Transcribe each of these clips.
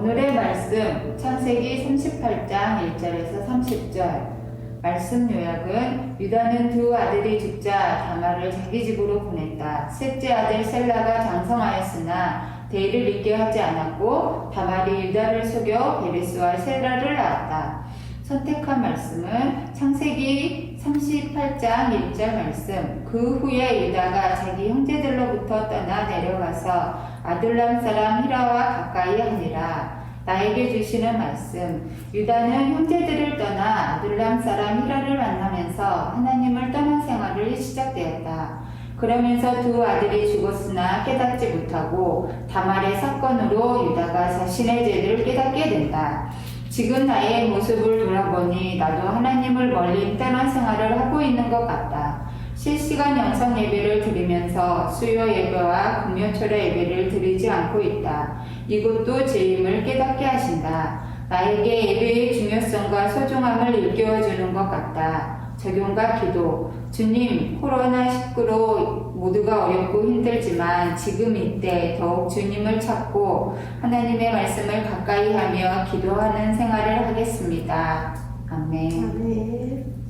오늘의 말씀 창세기 38장 1절에서 30절. 말씀 요약은 유다는 두 아들이 죽자 다말을 자기 집으로 보냈다. 셋째 아들 셀라가 장성하였으나 대의를 잊게 하지 않았고 다말이 유다를 속여 베레스와 셀라를 낳았다. 선택한 말씀은 창세기 38장 1절 말씀. 그 후에 유다가 자기 형제들로부터 떠나 내려가서 아둘람 사람 히라와 가까이 하니라. 나에게 주시는 말씀. 유다는 형제들을 떠나 아둘람 사람 히라를 만나면서 하나님을 떠난 생활을 시작되었다. 그러면서 두 아들이 죽었으나 깨닫지 못하고 다말의 사건으로 유다가 자신의 죄를 깨닫게 된다. 지금 나의 모습을 돌아보니 나도 하나님을 멀리 떠난 생활을 하고 있는 것 같다. 실시간 영상 예배를 드리면서 수요 예배와 금요철의 예배를 드리지 않고 있다. 이것도 죄임을 깨닫게 하신다. 나에게 예배의 중요성과 소중함을 일깨워주는 것 같다. 적용과 기도. 주님, 코로나19로 모두가 어렵고 힘들지만 지금 이때 더욱 주님을 찾고 하나님의 말씀을 가까이 하며 기도하는 생활을 하겠습니다. 아멘. 아멘.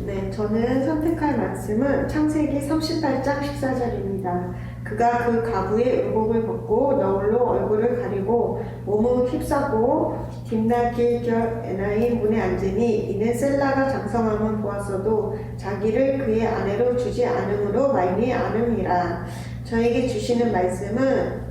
네, 저는 선택할 말씀은 창세기 38장 14절입니다. 그가 그 가부의 의복을 벗고 너울로 얼굴을 가리고 몸은 휩싸고 딥나 길결 에나임 문에 앉으니 이는 셀라가 장성함은 보았어도 자기를 그의 아내로 주지 않음으로 말미 않음이라. 저에게 주시는 말씀은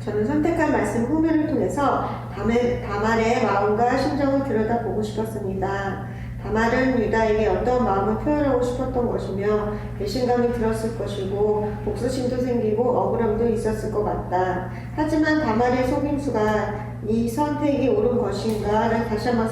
저는 선택할 말씀 후면을 통해서 다말의 마음과 심정을 들여다보고 싶었습니다. 다말은 유다에게 어떤 마음을 표현하고 싶었던 것이며 배신감이 들었을 것이고 복수심도 생기고 억울함도 있었을 것 같다. 하지만 다말의 속임수가 이 선택이 옳은 것인가를 다시 한번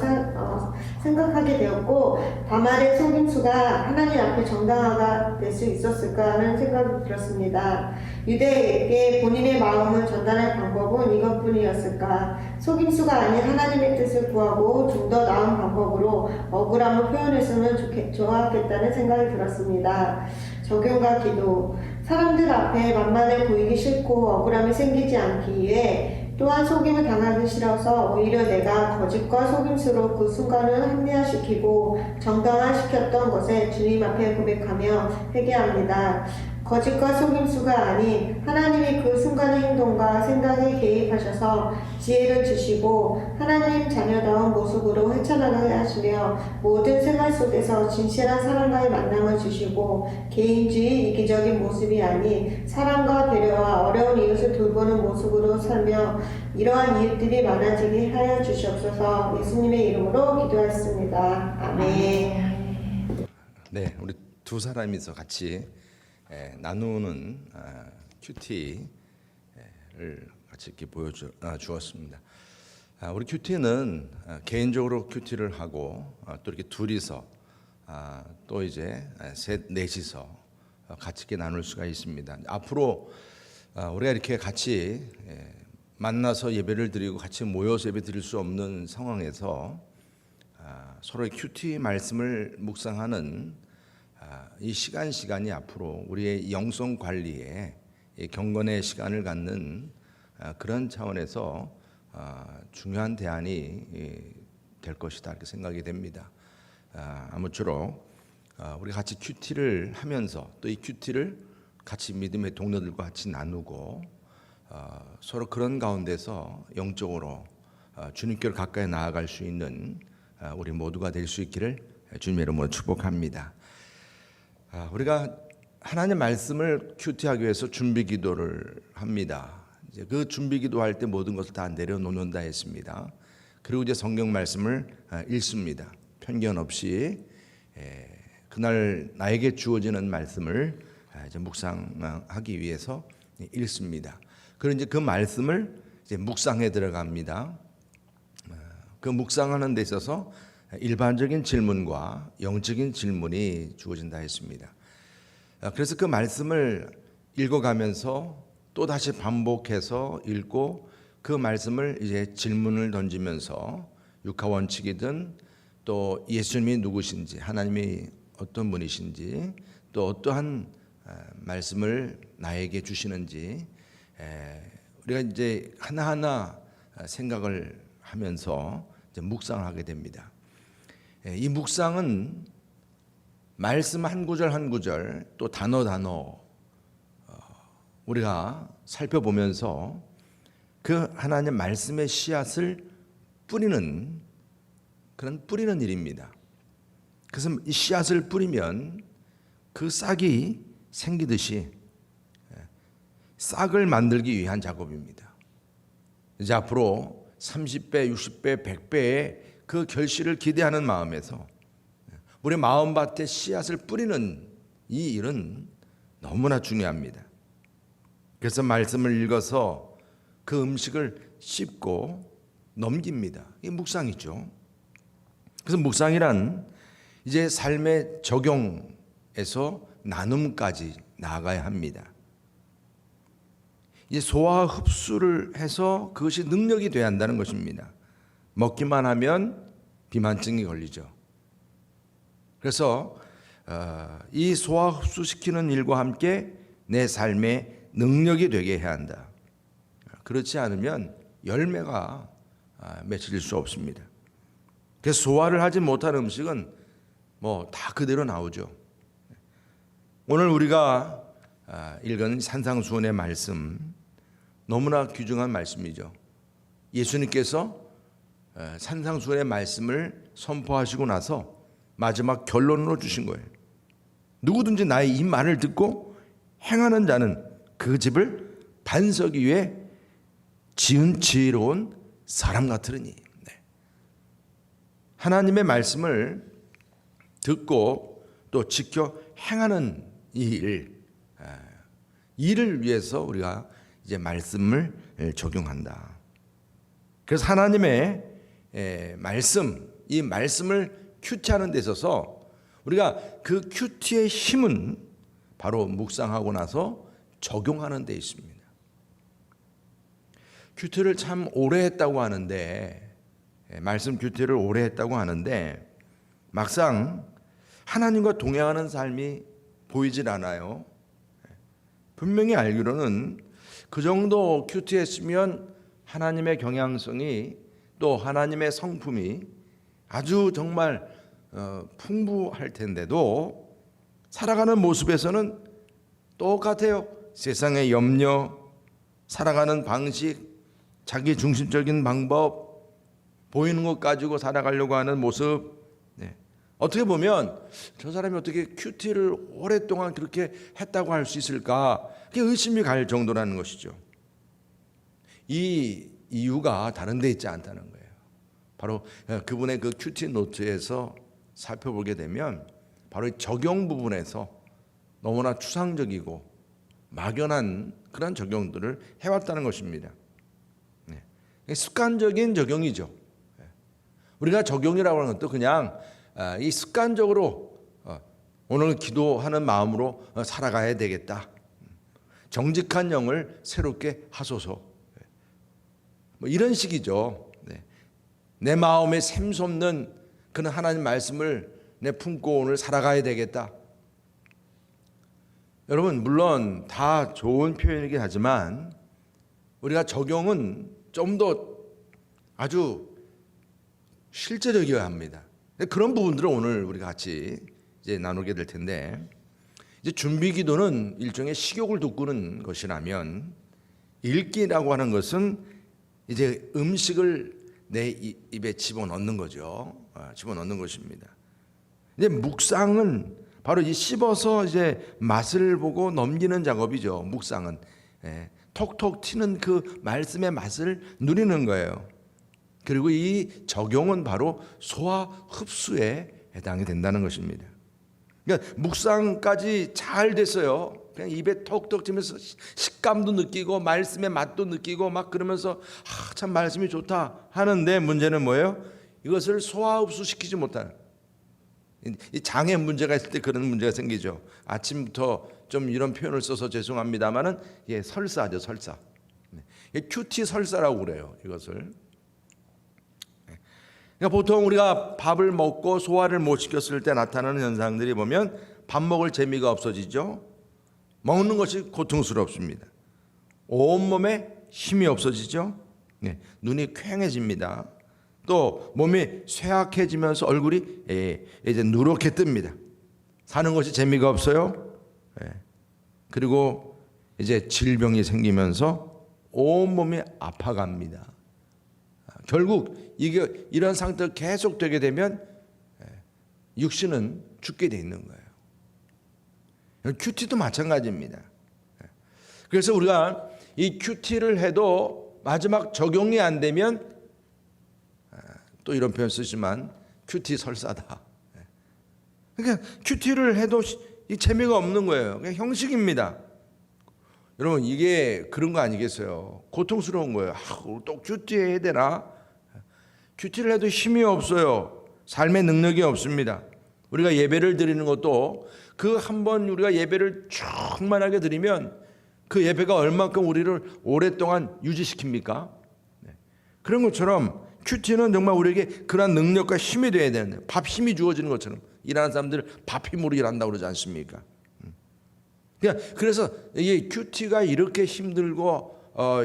생각하게 되었고, 다말의 속임수가 하나님 앞에 정당화가 될 수 있었을까 하는 생각이 들었습니다. 유대에게 본인의 마음을 전달할 방법은 이것뿐이었을까? 속임수가 아닌 하나님의 뜻을 구하고 좀 더 나은 방법으로 억울함을 표현했으면 좋았겠다는 생각이 들었습니다. 적용과 기도. 사람들 앞에 만만해 보이기 싫고 억울함이 생기지 않기 위해 또한 속임을 당하기 싫어서 오히려 내가 거짓과 속임수로 그 순간을 합리화시키고 정당화시켰던 것에 주님 앞에 고백하며 회개합니다. 거짓과 속임수가 아닌 하나님이 그 순간의 행동과 생각에 개입하셔서 지혜를 주시고 하나님 자녀다운 모습으로 헤쳐나가게 하시며 모든 생활 속에서 진실한 사람과의 만남을 주시고 개인주의 이기적인 모습이 아닌 사랑과 배려와 어려운 이웃을 돌보는 모습으로 살며 이러한 이웃들이 많아지게 하여 주시옵소서. 예수님의 이름으로 기도하였습니다. 아멘. 네, 우리 두 사람이서 같이 나누는 큐티를 같이 이렇게 보여주었습니다. 우리 큐티는 개인적으로 큐티를 하고 또 이렇게 둘이서 또 이제 셋, 넷이서 같이 이렇게 나눌 수가 있습니다. 앞으로 우리가 이렇게 같이 만나서 예배를 드리고 같이 모여서 예배 드릴 수 없는 상황에서 서로의 큐티 말씀을 묵상하는 이 시간이 앞으로 우리의 영성 관리에 경건의 시간을 갖는 그런 차원에서 중요한 대안이 될 것이다 이렇게 생각이 됩니다. 아무쪼록 우리 같이 큐티를 하면서 또 이 큐티를 같이 믿음의 동료들과 같이 나누고 서로 그런 가운데서 영적으로 주님께로 가까이 나아갈 수 있는 우리 모두가 될 수 있기를 주님의 이름으로 축복합니다. 우리가 하나님 말씀을 큐티하기 위해서 준비 기도를 합니다. 이제 그 준비 기도할 때 모든 것을 다 내려놓는다 했습니다. 그리고 이제 성경 말씀을 읽습니다. 편견 없이 그날 나에게 주어지는 말씀을 이제 묵상하기 위해서 읽습니다. 그리고 이제 그 말씀을 이제 묵상에 들어갑니다. 그 묵상하는 데 있어서 일반적인 질문과 영적인 질문이 주어진다 했습니다. 그래서 그 말씀을 읽어가면서 또 다시 반복해서 읽고 그 말씀을 이제 질문을 던지면서 육하 원칙이든 또 예수님이 누구신지 하나님이 어떤 분이신지 또 어떠한 말씀을 나에게 주시는지 우리가 이제 하나하나 생각을 하면서 이제 묵상을 하게 됩니다. 이 묵상은 말씀 한 구절 한 구절 또 단어 우리가 살펴보면서 그 하나님 말씀의 씨앗을 뿌리는 그런 뿌리는 일입니다. 그래서 이 씨앗을 뿌리면 그 싹이 생기듯이 싹을 만들기 위한 작업입니다. 이제 앞으로 30배, 60배, 100배의 그 결실을 기대하는 마음에서 우리 마음밭에 씨앗을 뿌리는 이 일은 너무나 중요합니다. 그래서 말씀을 읽어서 그 음식을 씹고 넘깁니다. 이게 묵상이죠. 그래서 묵상이란 이제 삶의 적용에서 나눔까지 나아가야 합니다. 이제 소화 흡수를 해서 그것이 능력이 돼야 한다는 것입니다. 먹기만 하면 비만증이 걸리죠. 그래서 이 소화 흡수시키는 일과 함께 내 삶의 능력이 되게 해야 한다. 그렇지 않으면 열매가 맺힐 수 없습니다. 그래서 소화를 하지 못한 음식은 뭐 다 그대로 나오죠. 오늘 우리가 읽은 산상수훈의 말씀 너무나 귀중한 말씀이죠. 예수님께서 산상수훈의 말씀을 선포하시고 나서 마지막 결론으로 주신 거예요. 누구든지 나의 이 말을 듣고 행하는 자는 그 집을 반석 위에 지은 지혜로운 사람 같으니. 하나님의 말씀을 듣고 또 지켜 행하는 이 일을 위해서 우리가 이제 말씀을 적용한다. 그래서 하나님의 말씀, 이 말씀을 큐티하는 데 있어서 우리가 그 큐티의 힘은 바로 묵상하고 나서 적용하는 데 있습니다. 큐티를 참 오래 했다고 하는데, 말씀 큐티를 오래 했다고 하는데 막상 하나님과 동행하는 삶이 보이질 않아요. 분명히 알기로는 그 정도 큐티했으면 하나님의 경향성이 또 하나님의 성품이 아주 정말 풍부할 텐데도 살아가는 모습에서는 똑같아요. 세상의 염려, 살아가는 방식, 자기 중심적인 방법, 보이는 것 가지고 살아가려고 하는 모습. 어떻게 보면 저 사람이 어떻게 큐티를 오랫동안 그렇게 했다고 할 수 있을까? 그게 의심이 갈 정도라는 것이죠. 이 이유가 다른 데 있지 않다는 거예요. 바로 그분의 그 큐티 노트에서 살펴보게 되면 바로 이 적용 부분에서 너무나 추상적이고 막연한 그런 적용들을 해왔다는 것입니다. 습관적인 적용이죠. 우리가 적용이라고 하는 것도 그냥 이 습관적으로 오늘 기도하는 마음으로 살아가야 되겠다. 정직한 영을 새롭게 하소서. 뭐 이런 식이죠. 내 마음에 샘솟는 그런 하나님 말씀을 내 품고 오늘 살아가야 되겠다. 여러분 물론 다 좋은 표현이긴 하지만 우리가 적용은 좀 더 아주 실제적이어야 합니다. 그런 부분들을 오늘 우리가 같이 이제 나누게 될 텐데, 이제 준비 기도는 일종의 식욕을 돋구는 것이라면 읽기라고 하는 것은 이제 음식을 내 입에 집어넣는 거죠. 집어넣는 것입니다. 이제 묵상은 바로 이 씹어서 이제 맛을 보고 넘기는 작업이죠. 묵상은 톡톡 튀는 그 말씀의 맛을 누리는 거예요. 그리고 이 적용은 바로 소화 흡수에 해당이 된다는 것입니다. 그러니까 묵상까지 잘 됐어요. 그냥 입에 톡톡 튀면서 식감도 느끼고 말씀의 맛도 느끼고 막 그러면서 참 말씀이 좋다 하는데 문제는 뭐예요? 이것을 소화 흡수시키지 못하는, 이 장에 문제가 있을 때 그런 문제가 생기죠. 아침부터 좀 이런 표현을 써서 죄송합니다만은 설사죠, 설사. 큐티 설사라고 그래요, 이것을. 그러니까 보통 우리가 밥을 먹고 소화를 못 시켰을 때 나타나는 현상들이 보면 밥 먹을 재미가 없어지죠. 먹는 것이 고통스럽습니다. 온몸에 힘이 없어지죠. 눈이 퀭해집니다. 또 몸이 쇠약해지면서 얼굴이 이제 누렇게 뜹니다. 사는 것이 재미가 없어요. 그리고 이제 질병이 생기면서 온몸이 아파갑니다. 결국 이런 상태가 계속되게 되면 육신은 죽게 돼 있는 거예요. 큐티도 마찬가지입니다. 그래서 우리가 이 큐티를 해도 마지막 적용이 안 되면 또 이런 표현 쓰지만 큐티 설사다. 그러니까 큐티를 해도 이 재미가 없는 거예요. 그냥 형식입니다. 여러분 이게 그런 거 아니겠어요? 고통스러운 거예요. 또 큐티 해야 되나? 큐티를 해도 힘이 없어요. 삶의 능력이 없습니다. 우리가 예배를 드리는 것도 그 한 번 우리가 예배를 충만하게 드리면 그 예배가 얼마큼 우리를 오랫동안 유지시킵니까? 그런 것처럼 큐티는 정말 우리에게 그러한 능력과 힘이 돼야 되는데 밥 힘이 주어지는 것처럼 일하는 사람들 밥 힘으로 일한다고 그러지 않습니까? 그래서 이게 큐티가 이렇게 힘들고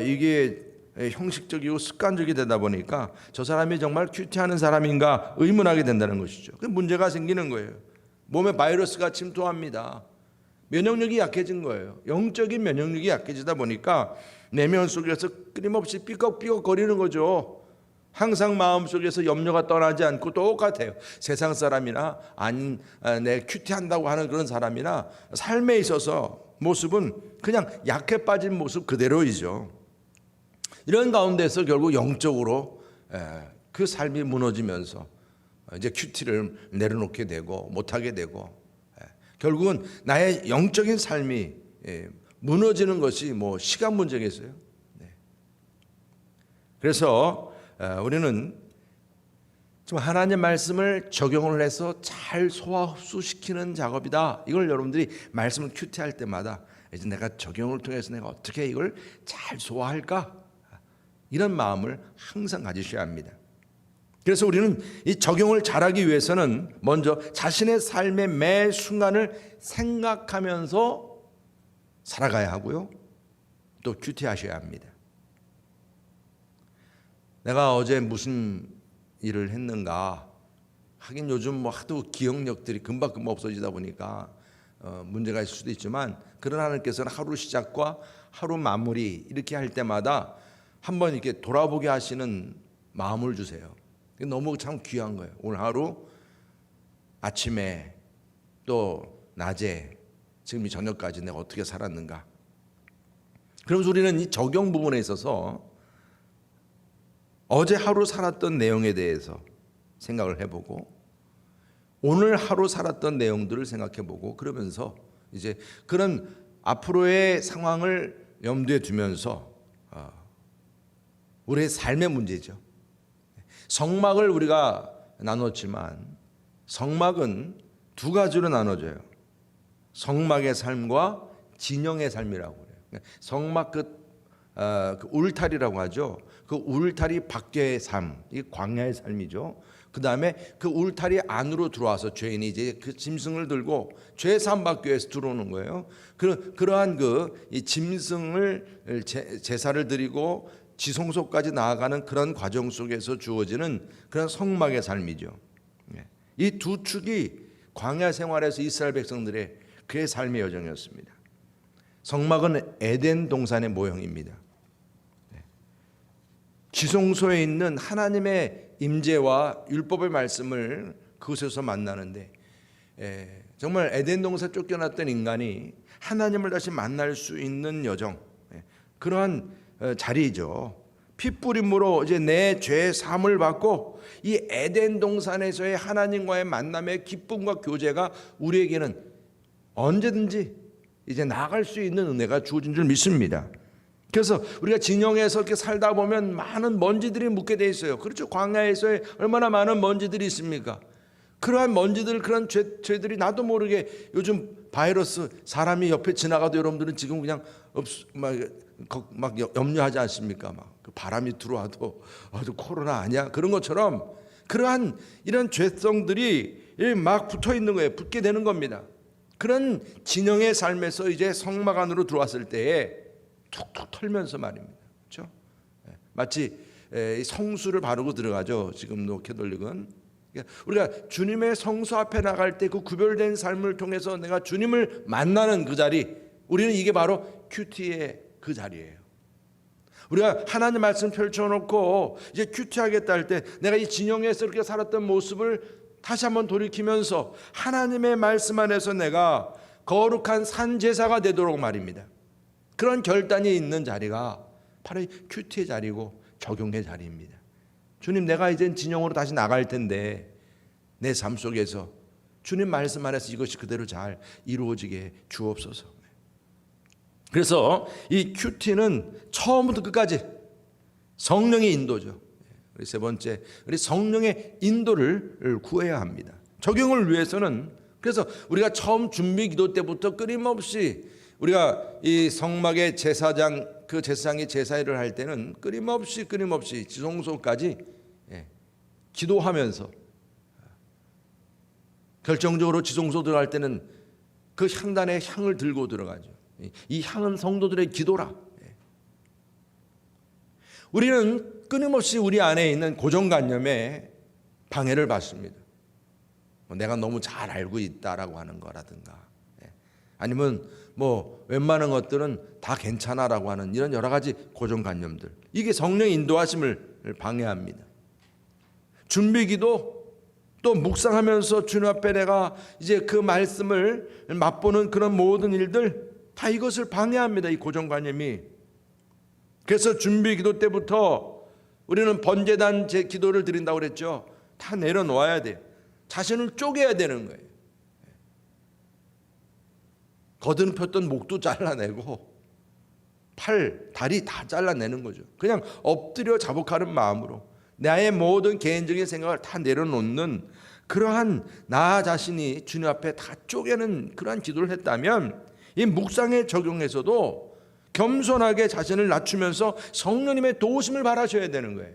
이게 형식적이고 습관적이 되다 보니까 저 사람이 정말 큐티하는 사람인가 의문하게 된다는 것이죠. 그 문제가 생기는 거예요. 몸에 바이러스가 침투합니다. 면역력이 약해진 거예요. 영적인 면역력이 약해지다 보니까 내면 속에서 끊임없이 삐걱삐걱 거리는 거죠. 항상 마음속에서 염려가 떠나지 않고 똑같아요. 세상 사람이나 아닌 내 큐티한다고 하는 그런 사람이나 삶에 있어서 모습은 그냥 약해 빠진 모습 그대로이죠. 이런 가운데서 결국 영적으로 그 삶이 무너지면서 이제 큐티를 내려놓게 되고 못하게 되고 결국은 나의 영적인 삶이 무너지는 것이 뭐 시간 문제겠어요. 그래서 우리는 좀 하나님 말씀을 적용을 해서 잘 소화 흡수시키는 작업이다. 이걸 여러분들이 말씀을 큐티할 때마다 이제 내가 적용을 통해서 내가 어떻게 이걸 잘 소화할까? 이런 마음을 항상 가지셔야 합니다. 그래서 우리는 이 적용을 잘하기 위해서는 먼저 자신의 삶의 매 순간을 생각하면서 살아가야 하고요. 또 큐티하셔야 합니다. 내가 어제 무슨 일을 했는가? 하긴 요즘 뭐 하도 기억력들이 금방금방 없어지다 보니까 문제가 있을 수도 있지만 그러나 하나님께서는 하루 시작과 하루 마무리 이렇게 할 때마다 한번 이렇게 돌아보게 하시는 마음을 주세요. 너무 참 귀한 거예요. 오늘 하루 아침에 또 낮에 지금 이 저녁까지 내가 어떻게 살았는가. 그러면서 우리는 이 적용 부분에 있어서 어제 하루 살았던 내용에 대해서 생각을 해보고 오늘 하루 살았던 내용들을 생각해보고 그러면서 이제 그런 앞으로의 상황을 염두에 두면서 우리의 삶의 문제죠. 성막을 우리가 나눴지만 성막은 두 가지로 나눠져요. 성막의 삶과 진영의 삶이라고 그래요. 성막 그 울타리라고 하죠. 그 울타리 밖의 삶, 이 광야의 삶이죠. 그 다음에 그 울타리 안으로 들어와서 죄인이 이제 그 짐승을 들고 죄 사함 받기 위해서 들어오는 거예요. 그러한 이 짐승을 제사를 드리고 지성소까지 나아가는 그런 과정 속에서 주어지는 그런 성막의 삶이죠. 이 두 축이 광야 생활에서 이스라엘 백성들의 그의 삶의 여정이었습니다. 성막은 에덴 동산의 모형입니다. 지성소에 있는 하나님의 임재와 율법의 말씀을 그곳에서 만나는데 정말 에덴 동산 쫓겨났던 인간이 하나님을 다시 만날 수 있는 여정, 그러한 자리이죠. 핏부림으로 이제 내 죄 사함을 받고 이 에덴 동산에서의 하나님과의 만남의 기쁨과 교제가 우리에게는 언제든지 이제 나아갈 수 있는 은혜가 주어진 줄 믿습니다. 그래서 우리가 진영에서 이렇게 살다 보면 많은 먼지들이 묻게 돼 있어요. 그렇죠. 광야에서의 얼마나 많은 먼지들이 있습니까? 그러한 먼지들, 그런 죄들이 나도 모르게 요즘 바이러스 사람이 옆에 지나가도 여러분들은 지금 그냥 막 염려하지 않습니까? 막 그 바람이 들어와도 코로나 아니야? 그런 것처럼 그러한 이런 죄성들이 막 붙어 있는 거예요. 붙게 되는 겁니다. 그런 진영의 삶에서 이제 성막 안으로 들어왔을 때에 툭툭 털면서 말입니다. 그렇죠? 마치 성수를 바르고 들어가죠. 지금도 캐톨릭은. 우리가 주님의 성수 앞에 나갈 때 그 구별된 삶을 통해서 내가 주님을 만나는 그 자리, 우리는 이게 바로 큐티의 그 자리예요. 우리가 하나님 말씀 펼쳐놓고 이제 큐티하겠다 할 때 내가 이 진영에서 이렇게 살았던 모습을 다시 한번 돌이키면서 하나님의 말씀 안에서 내가 거룩한 산제사가 되도록 말입니다. 그런 결단이 있는 자리가 바로 이 큐티의 자리고 적용의 자리입니다. 주님, 내가 이젠 진영으로 다시 나갈 텐데 내 삶 속에서 주님 말씀 안에서 이것이 그대로 잘 이루어지게 주옵소서. 그래서 이 큐티는 처음부터 끝까지 성령의 인도죠. 우리 세 번째, 우리 성령의 인도를 구해야 합니다. 적용을 위해서는 그래서 우리가 처음 준비 기도 때부터 끊임없이 우리가 이 성막의 제사장, 그 제사장이 제사를 할 때는 끊임없이 지성소까지 기도하면서 결정적으로 지성소 들어갈 때는 그 향단에 향을 들고 들어가죠. 이 향은 성도들의 기도라. 우리는 끊임없이 우리 안에 있는 고정관념에 방해를 받습니다. 내가 너무 잘 알고 있다라고 하는 거라든가, 아니면 웬만한 것들은 다 괜찮아라고 하는 이런 여러 가지 고정관념들, 이게 성령의 인도하심을 방해합니다. 준비기도 또 묵상하면서 주님 앞에 내가 이제 그 말씀을 맛보는 그런 모든 일들 다 이것을 방해합니다. 이 고정관념이. 그래서 준비기도 때부터 우리는 번제단 제 기도를 드린다고 그랬죠. 다 내려놓아야 돼요. 자신을 쪼개야 되는 거예요. 거듭폈던 목도 잘라내고 팔, 다리 다 잘라내는 거죠. 그냥 엎드려 자복하는 마음으로 나의 모든 개인적인 생각을 다 내려놓는 그러한 나 자신이 주님 앞에 다 쪼개는 그러한 기도를 했다면 이 묵상에 적용해서도 겸손하게 자신을 낮추면서 성령님의 도우심을 바라셔야 되는 거예요.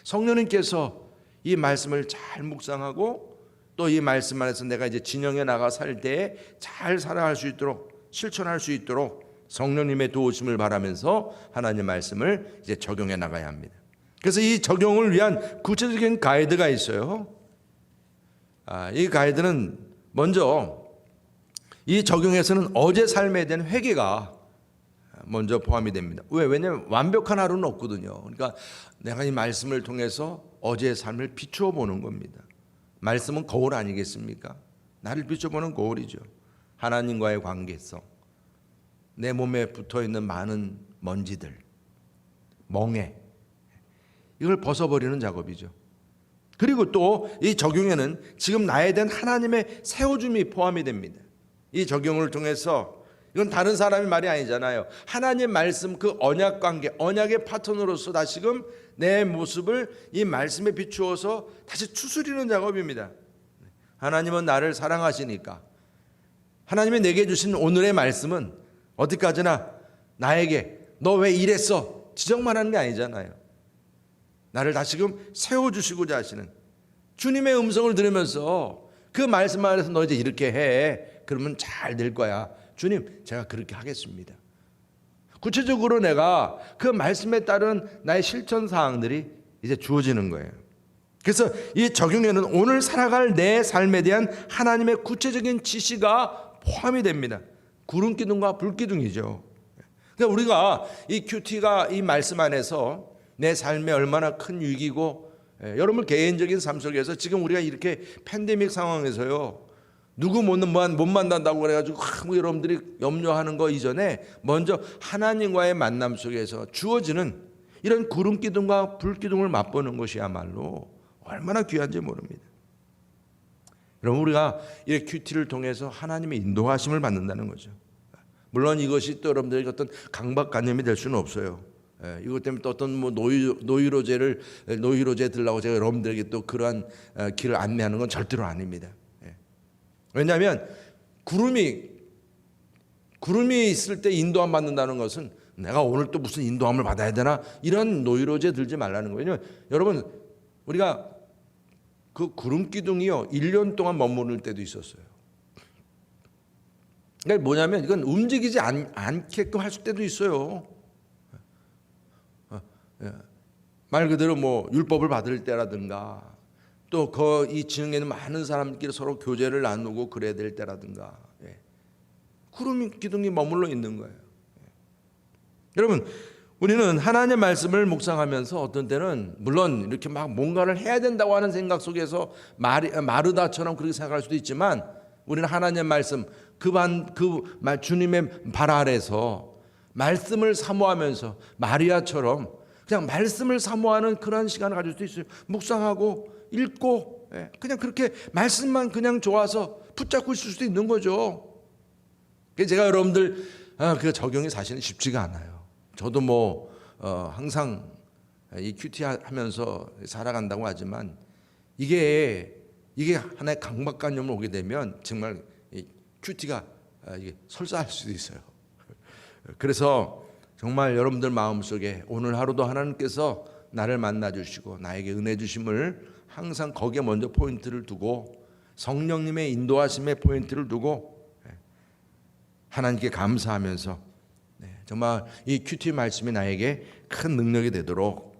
성령님께서 이 말씀을 잘 묵상하고 또 이 말씀 안에서 내가 이제 진영에 나가 살 때에 잘 살아갈 수 있도록 실천할 수 있도록 성령님의 도우심을 바라면서 하나님의 말씀을 이제 적용해 나가야 합니다. 그래서 이 적용을 위한 구체적인 가이드가 있어요. 이 가이드는 먼저 이 적용에서는 어제 삶에 대한 회개가 먼저 포함이 됩니다. 왜냐하면 완벽한 하루는 없거든요. 그러니까 내가 이 말씀을 통해서 어제의 삶을 비추어 보는 겁니다. 말씀은 거울 아니겠습니까? 나를 비춰보는 거울이죠. 하나님과의 관계성, 내 몸에 붙어있는 많은 먼지들, 멍에, 이걸 벗어버리는 작업이죠. 그리고 또 이 적용에는 지금 나에 대한 하나님의 세워줌이 포함이 됩니다. 이 적용을 통해서 이건 다른 사람의 말이 아니잖아요. 하나님 말씀 그 언약 관계, 언약의 파트너로서 다시금 내 모습을 이 말씀에 비추어서 다시 추스리는 작업입니다. 하나님은 나를 사랑하시니까 하나님이 내게 주신 오늘의 말씀은 어디까지나 나에게 너 왜 이랬어 지적만 하는 게 아니잖아요. 나를 다시금 세워주시고자 하시는 주님의 음성을 들으면서 그 말씀 안에서 너 이제 이렇게 해. 그러면 잘 될 거야. 주님, 제가 그렇게 하겠습니다. 구체적으로 내가 그 말씀에 따른 나의 실천 사항들이 이제 주어지는 거예요. 그래서 이 적용에는 오늘 살아갈 내 삶에 대한 하나님의 구체적인 지시가 포함이 됩니다. 구름 기둥과 불 기둥이죠. 그러니까 우리가 이 큐티가 이 말씀 안에서 내 삶에 얼마나 큰 위기고, 여러분 개인적인 삶 속에서 지금 우리가 이렇게 팬데믹 상황에서요, 누구 못 만난다고 그래가지고 여러분들이 염려하는 거 이전에 먼저 하나님과의 만남 속에서 주어지는 이런 구름 기둥과 불 기둥을 맛보는 것이야말로 얼마나 귀한지 모릅니다. 여러분, 우리가 이 큐티를 통해서 하나님의 인도하심을 받는다는 거죠. 물론 이것이 또 여러분들에게 어떤 강박관념이 될 수는 없어요. 이것 때문에 또 어떤 노이로제 들라고 제가 여러분들에게 또 그러한 길을 안내하는 건 절대로 아닙니다. 왜냐하면 구름이 있을 때 인도함 받는다는 것은 내가 오늘 또 무슨 인도함을 받아야 되나 이런 노이로제 들지 말라는 거예요. 여러분, 우리가 그 구름 기둥이요 1년 동안 머무를 때도 있었어요. 그러니까 뭐냐면 이건 움직이지 않게끔 할 때도 있어요. 말 그대로 뭐 율법을 받을 때라든가 또 이 지능에 있는 많은 사람들끼리 서로 교제를 나누고 그래야 될 때라든가 구름 기둥이 머물러 있는 거예요. 여러분, 우리는 하나님의 말씀을 묵상하면서 어떤 때는 물론 이렇게 막 뭔가를 해야 된다고 하는 생각 속에서 마르다처럼 그렇게 생각할 수도 있지만 우리는 하나님의 말씀 주님의 발 아래서 말씀을 사모하면서 마리아처럼 그냥 말씀을 사모하는 그런 시간을 가질 수도 있어요. 묵상하고 읽고 그냥 그렇게 말씀만 그냥 좋아서 붙잡고 있을 수도 있는 거죠. 제가 여러분들 그 적용이 사실은 쉽지가 않아요. 저도 뭐 항상 이 큐티 하면서 살아간다고 하지만 이게 하나의 강박관념을 오게 되면 정말 이 큐티가 이게 설사할 수도 있어요. 그래서 정말 여러분들 마음속에 오늘 하루도 하나님께서 나를 만나 주시고 나에게 은혜 주심을 항상 거기에 먼저 포인트를 두고 성령님의 인도하심에 포인트를 두고 하나님께 감사하면서 정말 이 큐티 말씀이 나에게 큰 능력이 되도록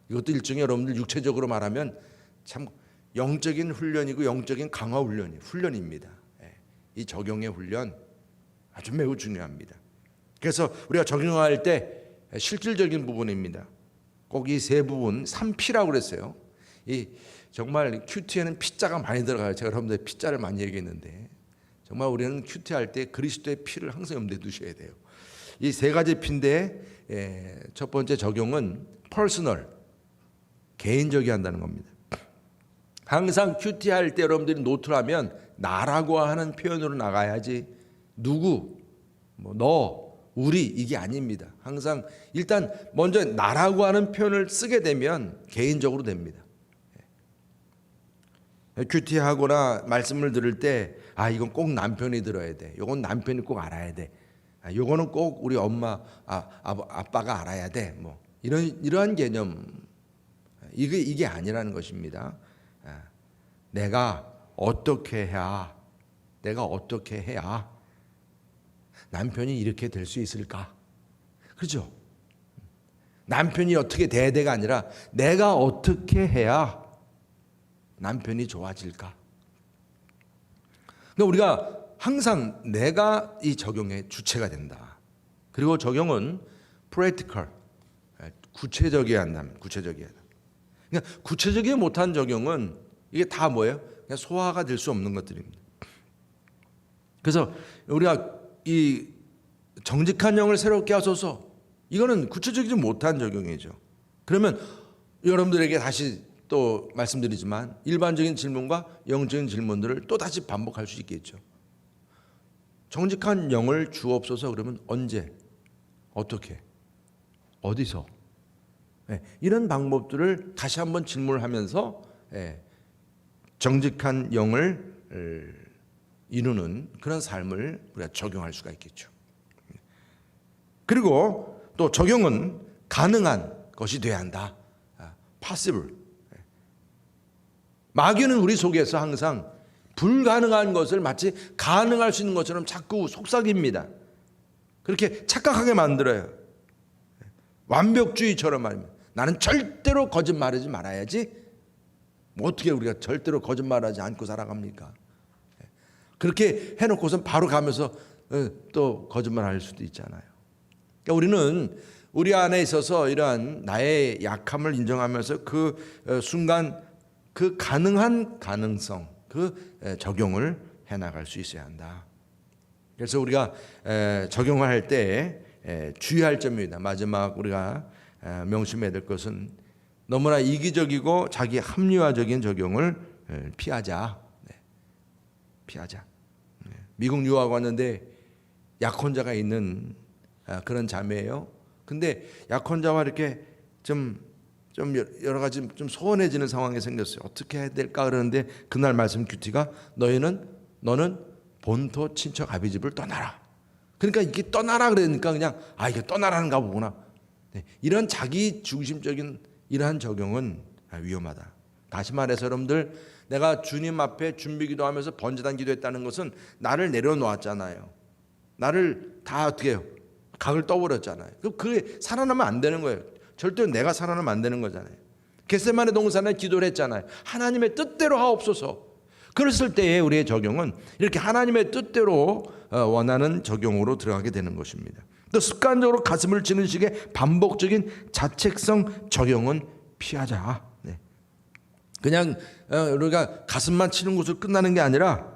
이것도 일종의 여러분들 육체적으로 말하면 참 영적인 훈련이고 영적인 강화 훈련입니다. 이 적용의 훈련 아주 매우 중요합니다. 그래서 우리가 적용할 때 실질적인 부분입니다. 꼭 이 세 부분 3P라고 그랬어요. 이 정말 큐티에는 P자가 많이 들어가요. 제가 여러분들 P자를 많이 얘기했는데 정말 우리는 큐티할 때 그리스도의 피를 항상 염두에 두셔야 돼요. 이 세 가지 P인데 첫 번째 적용은 퍼스널, 개인적이 한다는 겁니다. 항상 큐티할 때 여러분들이 노트를 하면 나라고 하는 표현으로 나가야지 누구, 뭐 너, 우리 이게 아닙니다. 항상 일단 먼저 나라고 하는 표현을 쓰게 되면 개인적으로 됩니다. 큐티하거나 말씀을 들을 때 이건 꼭 남편이 들어야 돼. 이건 남편이 꼭 알아야 돼. 이거는 꼭 우리 엄마, 아빠가 알아야 돼. 뭐 이러한 개념 이게 아니라는 것입니다. 내가 어떻게 해야 남편이 이렇게 될 수 있을까? 그렇죠? 남편이 어떻게 돼야가 아니라 내가 어떻게 해야 남편이 좋아질까? 그러니까 우리가 항상 내가 이 적용의 주체가 된다. 그리고 적용은 practical, 구체적이어야 한다. 그러니까 구체적이지 못한 적용은 이게 다 뭐예요? 그냥 소화가 될 수 없는 것들입니다. 그래서 우리가 이 정직한 영을 새롭게 하소서, 이거는 구체적이지 못한 적용이죠. 그러면 여러분들에게 다시 또 말씀드리지만 일반적인 질문과 영적인 질문들을 또 다시 반복할 수 있겠죠. 정직한 영을 주옵소서 그러면 언제, 어떻게, 어디서, 이런 방법들을 다시 한번 질문을 하면서 정직한 영을 이루는 그런 삶을 우리가 적용할 수가 있겠죠. 그리고 또 적용은 가능한 것이 돼야 한다. possible. 마귀는 우리 속에서 항상 불가능한 것을 마치 가능할 수 있는 것처럼 자꾸 속삭입니다. 그렇게 착각하게 만들어요. 완벽주의처럼 말입니다. 나는 절대로 거짓말하지 말아야지. 뭐 어떻게 우리가 절대로 거짓말하지 않고 살아갑니까? 그렇게 해놓고선 바로 가면서 또 거짓말할 수도 있잖아요. 그러니까 우리는 우리 안에 있어서 이러한 나의 약함을 인정하면서 그 순간 그 가능한 가능성, 그 적용을 해나갈 수 있어야 한다. 그래서 우리가 적용을 할 때 주의할 점입니다. 마지막 우리가 명심해야 될 것은 너무나 이기적이고 자기 합리화적인 적용을 피하자. 미국 유학 왔는데 약혼자가 있는 그런 자매예요. 근데 약혼자와 이렇게 좀 여러 가지 좀 소원해지는 상황이 생겼어요. 어떻게 해야 될까 그러는데 그날 말씀 큐티가 너는 본토 친척 아비 집을 떠나라. 그러니까 이게 떠나라 그러니까 그냥 이게 떠나라는가 보구나. 이런 자기 중심적인 이러한 적용은 위험하다. 다시 말해서 여러분들, 내가 주님 앞에 준비기도 하면서 번제단 기도했다는 것은 나를 내려놓았잖아요. 나를 다 어떻게 해요? 각을 떠버렸잖아요. 그게 살아나면 안 되는 거예요. 절대로 내가 살아나면 안 되는 거잖아요. 겟세마네 동산에 기도를 했잖아요. 하나님의 뜻대로 하옵소서. 그랬을 때에 우리의 적용은 이렇게 하나님의 뜻대로 원하는 적용으로 들어가게 되는 것입니다. 또 습관적으로 가슴을 치는 식의 반복적인 자책성 적용은 피하자. 네. 그냥 우리가 가슴만 치는 것으로 끝나는 게 아니라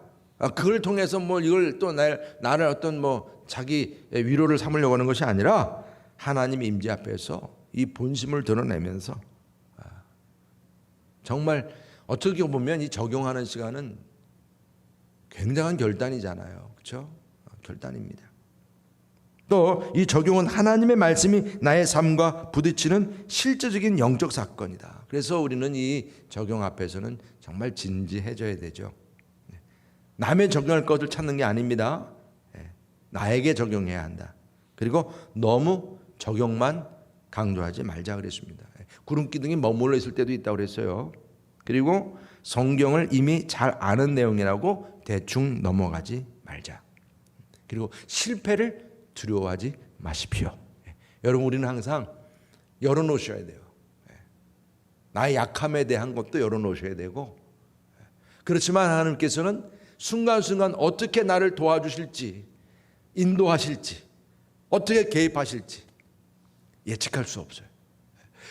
그걸 통해서 뭐 이걸 또 나를 어떤 뭐 자기 위로를 삼으려고 하는 것이 아니라 하나님 임재 앞에서 이 본심을 드러내면서 정말 어떻게 보면 이 적용하는 시간은 굉장한 결단이잖아요. 그렇죠? 결단입니다. 또 이 적용은 하나님의 말씀이 나의 삶과 부딪히는 실제적인 영적 사건이다. 그래서 우리는 이 적용 앞에서는 정말 진지해져야 되죠. 남의 적용할 것을 찾는 게 아닙니다. 나에게 적용해야 한다. 그리고 너무 적용만 강조하지 말자 그랬습니다. 구름 기둥이 머물러 있을 때도 있다고 그랬어요. 그리고 성경을 이미 잘 아는 내용이라고 대충 넘어가지 말자. 그리고 실패를 두려워하지 마십시오. 여러분, 우리는 항상 열어놓으셔야 돼요. 나의 약함에 대한 것도 열어놓으셔야 되고, 그렇지만 하나님께서는 순간순간 어떻게 나를 도와주실지, 인도하실지, 어떻게 개입하실지 예측할 수 없어요.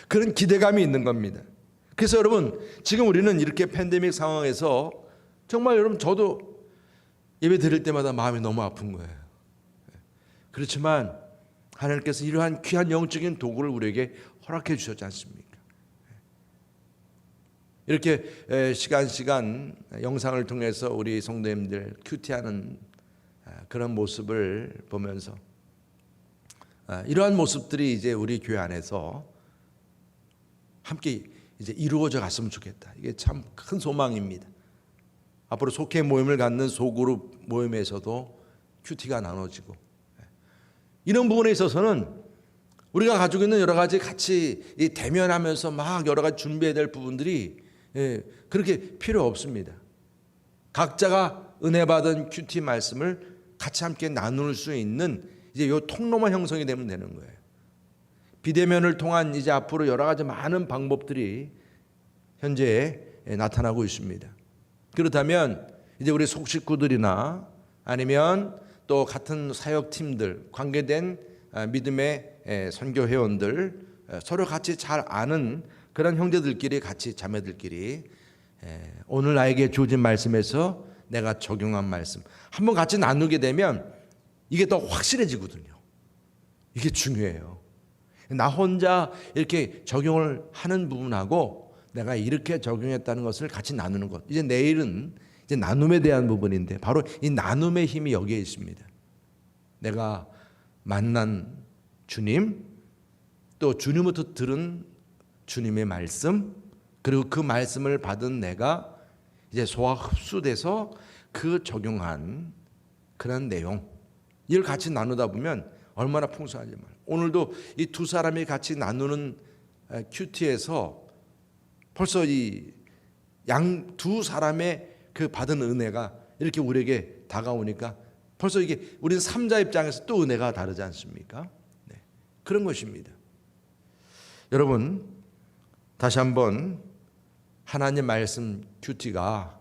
그런 기대감이 있는 겁니다. 그래서 여러분, 지금 우리는 이렇게 팬데믹 상황에서 정말 여러분, 저도 예배 드릴 때마다 마음이 너무 아픈 거예요. 그렇지만 하나님께서 이러한 귀한 영적인 도구를 우리에게 허락해 주셨지 않습니까? 이렇게 시간 영상을 통해서 우리 성도님들 큐티하는 그런 모습을 보면서 이러한 모습들이 이제 우리 교회 안에서 함께 이제 이루어져 갔으면 좋겠다. 이게 참 큰 소망입니다. 앞으로 속회 모임을 갖는 소그룹 모임에서도 큐티가 나눠지고, 이런 부분에 있어서는 우리가 가지고 있는 여러 가지 같이 대면하면서 막 여러 가지 준비해야 될 부분들이 그렇게 필요 없습니다. 각자가 은혜 받은 큐티 말씀을 같이 함께 나눌 수 있는 이제 요 통로만 형성이 되면 되는 거예요. 비대면을 통한 이제 앞으로 여러 가지 많은 방법들이 현재 나타나고 있습니다. 그렇다면 이제 우리 속식구들이나 아니면 또 같은 사역팀들, 관계된 믿음의 선교 회원들, 서로 같이 잘 아는 그런 형제들끼리, 같이 자매들끼리 오늘 나에게 주어진 말씀에서 내가 적용한 말씀 한번 같이 나누게 되면 이게 더 확실해지거든요. 이게 중요해요. 나 혼자 이렇게 적용을 하는 부분하고 내가 이렇게 적용했다는 것을 같이 나누는 것. 이제 내일은 이제 나눔에 대한 부분인데 바로 이 나눔의 힘이 여기에 있습니다. 내가 만난 주님, 또 주님부터 들은 주님의 말씀, 그리고 그 말씀을 받은 내가 이제 소화 흡수돼서 그 적용한 그런 내용, 이걸 같이 나누다 보면 얼마나 풍성하지 말이에요. 오늘도 이 두 사람이 같이 나누는 큐티에서 벌써 이 양 두 사람의 그 받은 은혜가 이렇게 우리에게 다가오니까 벌써 이게 우리는 삼자 입장에서 또 은혜가 다르지 않습니까? 네, 그런 것입니다. 여러분, 다시 한번 하나님 말씀 큐티가,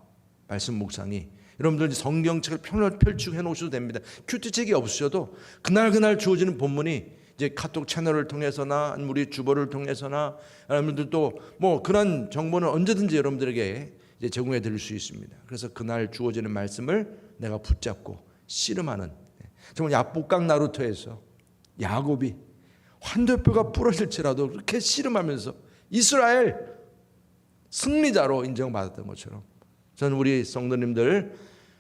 말씀 묵상이 여러분들 성경책을 펼치고 해놓으셔도 됩니다. 큐티책이 없으셔도 그날 주어지는 본문이 이제 카톡 채널을 통해서나 우리 주보를 통해서나 여러분들 또 뭐 그런 정보는 언제든지 여러분들에게 이제 제공해 드릴 수 있습니다. 그래서 그날 주어지는 말씀을 내가 붙잡고 씨름하는, 정말 야복강 나루터에서 야곱이 환도뼈가 부러질지라도 그렇게 씨름하면서 이스라엘 승리자로 인정받았던 것처럼 저는 우리 성도님들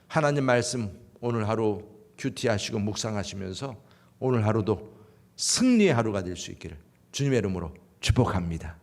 하나님 말씀 오늘 하루 큐티하시고 묵상하시면서 오늘 하루도 승리의 하루가 될 수 있기를 주님의 이름으로 축복합니다.